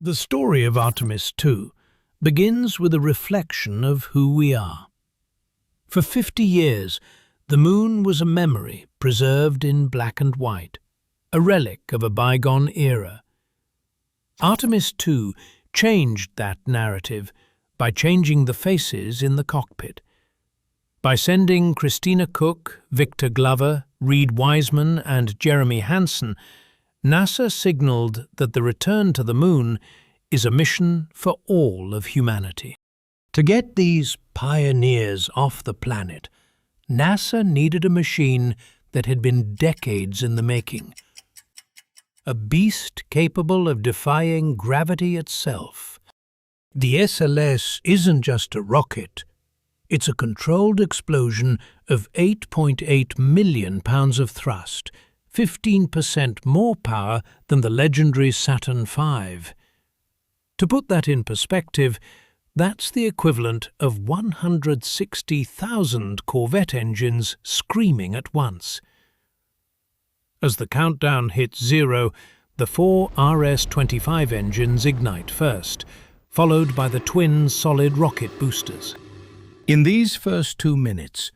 The story of Artemis II begins with a reflection of who we are. For 50 years, the moon was a memory preserved in black and white, a relic of a bygone era. Artemis II changed that narrative by changing the faces in the cockpit. By sending Christina Koch, Victor Glover, Reid Wiseman and Jeremy Hansen, NASA signaled that the return to the moon is a mission for all of humanity. To get these pioneers off the planet, NASA needed a machine that had been decades in the making. A beast capable of defying gravity itself. The SLS isn't just a rocket. It's a controlled explosion of 8.8 million pounds of thrust, 15% more power than the legendary Saturn V. To put that in perspective, that's the equivalent of 160,000 Corvette engines screaming at once. As the countdown hits zero, the 4 RS-25 engines ignite first, followed by the twin solid rocket boosters. In these first 2 minutes,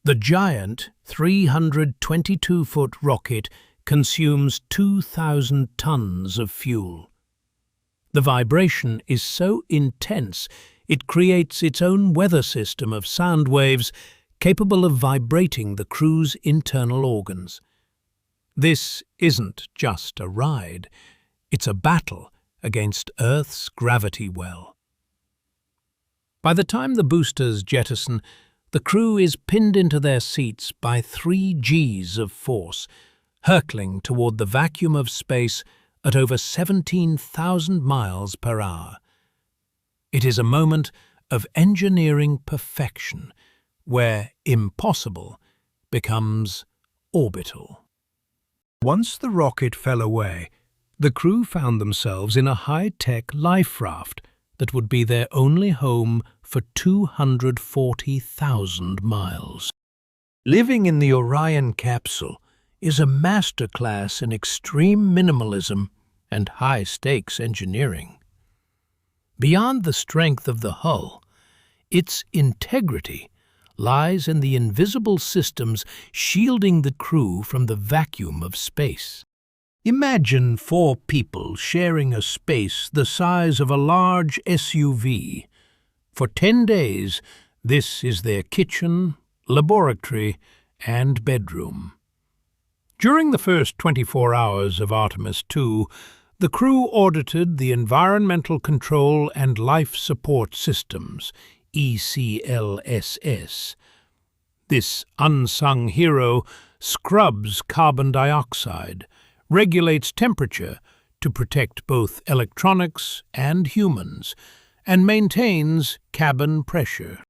the giant 322-foot rocket consumes 2,000 tons of fuel. The vibration is so intense it creates its own weather system of sound waves capable of vibrating the crew's internal organs. This isn't just a ride, it's a battle against Earth's gravity well. By the time the boosters jettison, the crew is pinned into their seats by 3 Gs of force, hurtling toward the vacuum of space at over 17,000 miles per hour. It is a moment of engineering perfection, where impossible becomes orbital. Once the rocket fell away, the crew found themselves in a high-tech life raft that would be their only home for 240,000 miles. Living in the Orion capsule is a masterclass in extreme minimalism and high-stakes engineering. Beyond the strength of the hull, its integrity lies in the invisible systems shielding the crew from the vacuum of space. Imagine 4 people sharing a space the size of a large SUV. For 10 days, this is their kitchen, laboratory, and bedroom. During the first 24 hours of Artemis II, the crew audited the Environmental Control and Life Support Systems, ECLSS. This unsung hero scrubs carbon dioxide, regulates temperature to protect both electronics and humans, and maintains cabin pressure.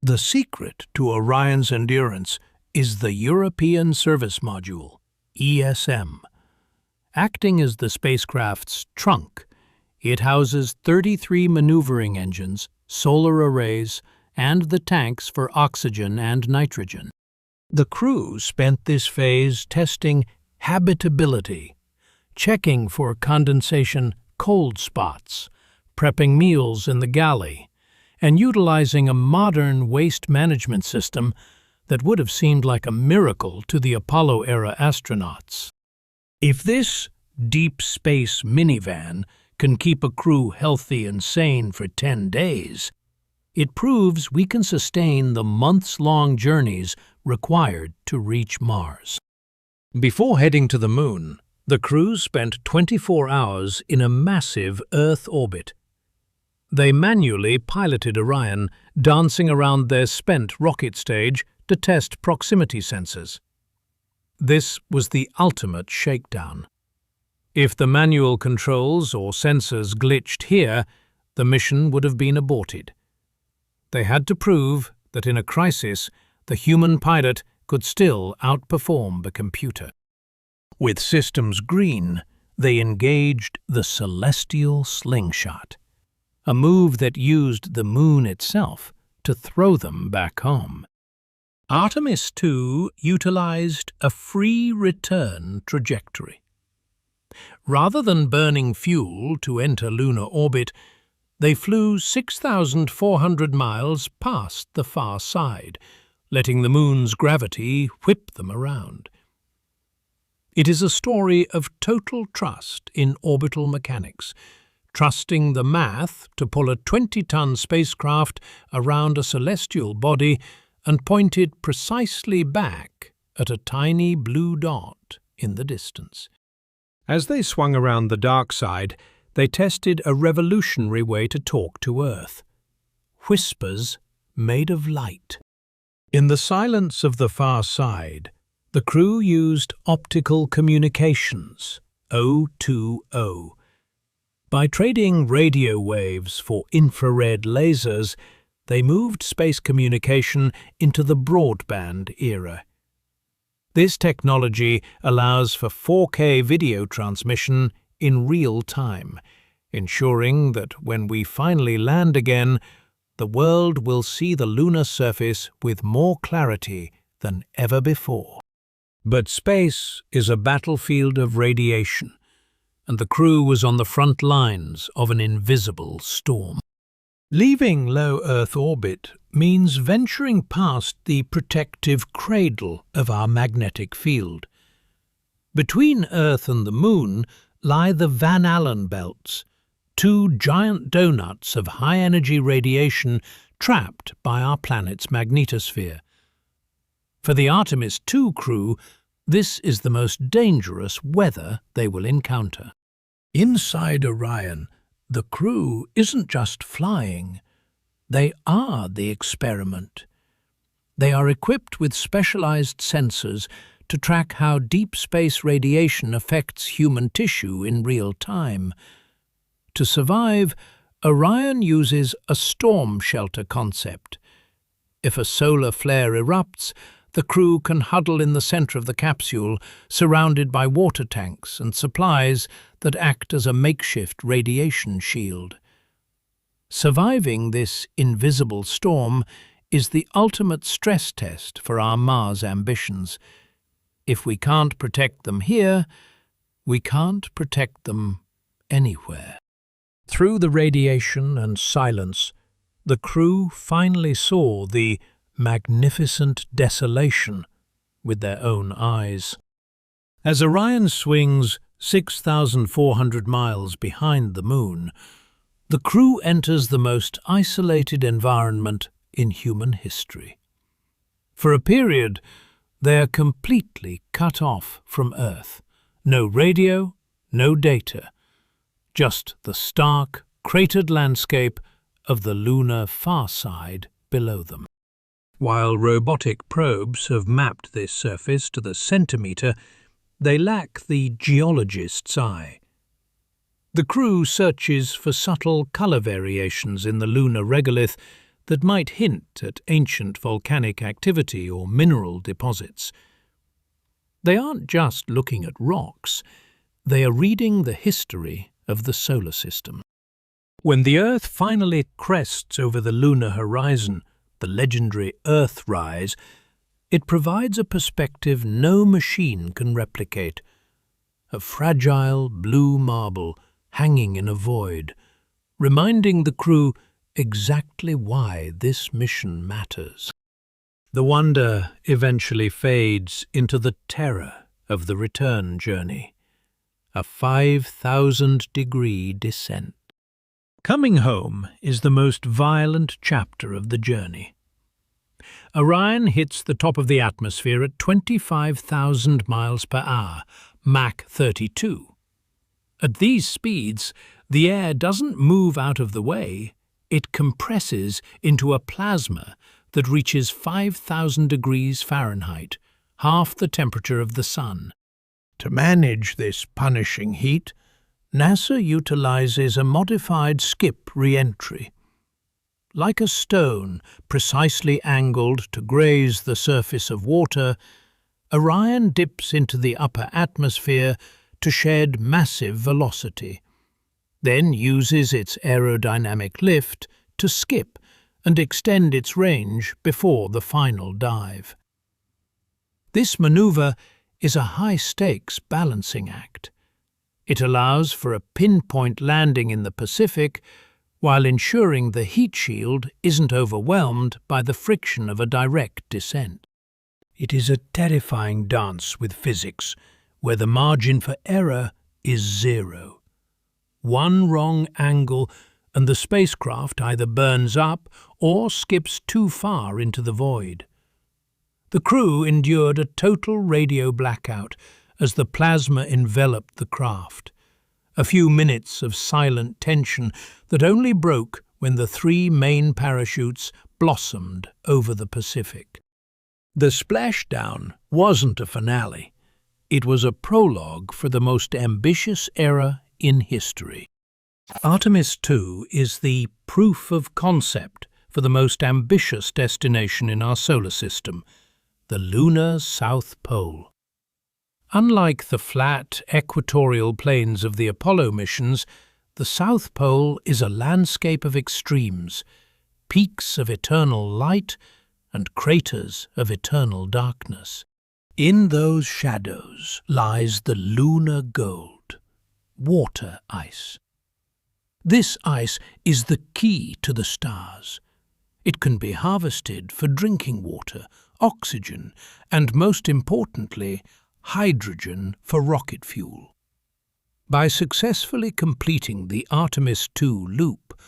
The secret to Orion's endurance is the European Service Module, ESM. Acting as the spacecraft's trunk, it houses 33 maneuvering engines, solar arrays, and the tanks for oxygen and nitrogen. The crew spent this phase testing habitability, checking for condensation cold spots, prepping meals in the galley, and utilizing a modern waste management system that would have seemed like a miracle to the Apollo-era astronauts. If this deep space minivan can keep a crew healthy and sane for 10 days, it proves we can sustain the months-long journeys required to reach Mars. Before heading to the moon, the crew spent 24 hours in a massive Earth orbit. They manually piloted Orion, dancing around their spent rocket stage to test proximity sensors. This was the ultimate shakedown. If the manual controls or sensors glitched here, the mission would have been aborted. They had to prove that in a crisis, the human pilot could still outperform the computer. With systems green, they engaged the celestial slingshot, a move that used the moon itself to throw them back home. Artemis II utilized a free return trajectory. Rather than burning fuel to enter lunar orbit, they flew 6,400 miles past the far side, letting the moon's gravity whip them around. It is a story of total trust in orbital mechanics, trusting the math to pull a 20-ton spacecraft around a celestial body and point it precisely back at a tiny blue dot in the distance. As they swung around the dark side, they tested a revolutionary way to talk to Earth. Whispers made of light. In the silence of the far side, the crew used optical communications, O2O. By trading radio waves for infrared lasers, they moved space communication into the broadband era. This technology allows for 4K video transmission in real time, ensuring that when we finally land again, the world will see the lunar surface with more clarity than ever before. But space is a battlefield of radiation, and the crew was on the front lines of an invisible storm. Leaving low Earth orbit means venturing past the protective cradle of our magnetic field. Between Earth and the Moon lie the Van Allen belts, two giant donuts of high-energy radiation trapped by our planet's magnetosphere. For the Artemis II crew, this is the most dangerous weather they will encounter. Inside Orion, the crew isn't just flying. They are the experiment. They are equipped with specialized sensors to track how deep space radiation affects human tissue in real time. To survive, Orion uses a storm shelter concept. If a solar flare erupts, the crew can huddle in the center of the capsule, surrounded by water tanks and supplies that act as a makeshift radiation shield. Surviving this invisible storm is the ultimate stress test for our Mars ambitions. If we can't protect them here, we can't protect them anywhere. Through the radiation and silence, the crew finally saw the magnificent desolation with their own eyes. As Orion swings 6,400 miles behind the Moon, the crew enters the most isolated environment in human history. For a period, they are completely cut off from Earth. No radio, no data, just the stark, cratered landscape of the lunar far side below them. While robotic probes have mapped this surface to the centimetre, they lack the geologist's eye. The crew searches for subtle colour variations in the lunar regolith that might hint at ancient volcanic activity or mineral deposits. They aren't just looking at rocks, they are reading the history of the solar system. When the Earth finally crests over the lunar horizon, the legendary Earthrise, it provides a perspective no machine can replicate. A fragile blue marble hanging in a void, reminding the crew exactly why this mission matters. The wonder eventually fades into the terror of the return journey, a 5,000-degree descent. Coming home is the most violent chapter of the journey. Orion hits the top of the atmosphere at 25,000 miles per hour, Mach 32. At these speeds, the air doesn't move out of the way, it compresses into a plasma that reaches 5,000 degrees Fahrenheit, half the temperature of the Sun. To manage this punishing heat, NASA utilizes a modified skip re-entry. Like a stone precisely angled to graze the surface of water, Orion dips into the upper atmosphere to shed massive velocity, then uses its aerodynamic lift to skip and extend its range before the final dive. This maneuver is a high-stakes balancing act. It allows for a pinpoint landing in the Pacific while ensuring the heat shield isn't overwhelmed by the friction of a direct descent. It is a terrifying dance with physics, where the margin for error is zero. One wrong angle and the spacecraft either burns up or skips too far into the void. The crew endured a total radio blackout as the plasma enveloped the craft. A few minutes of silent tension that only broke when the 3 main parachutes blossomed over the Pacific. The splashdown wasn't a finale. It was a prologue for the most ambitious era in history. Artemis II is the proof of concept for the most ambitious destination in our solar system, the lunar South Pole. Unlike the flat, equatorial plains of the Apollo missions, the South Pole is a landscape of extremes, peaks of eternal light and craters of eternal darkness. In those shadows lies the lunar gold, water ice. This ice is the key to the stars. It can be harvested for drinking water, oxygen, and most importantly, hydrogen for rocket fuel. By successfully completing the Artemis II loop,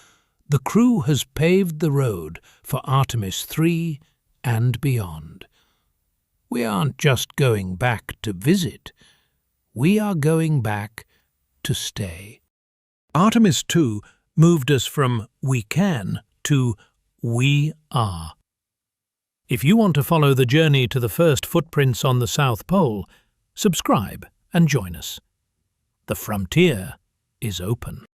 the crew has paved the road for Artemis III and beyond. We aren't just going back to visit, we are going back to stay. Artemis II moved us from we can to we are. If you want to follow the journey to the first footprints on the South Pole, subscribe and join us. The frontier is open.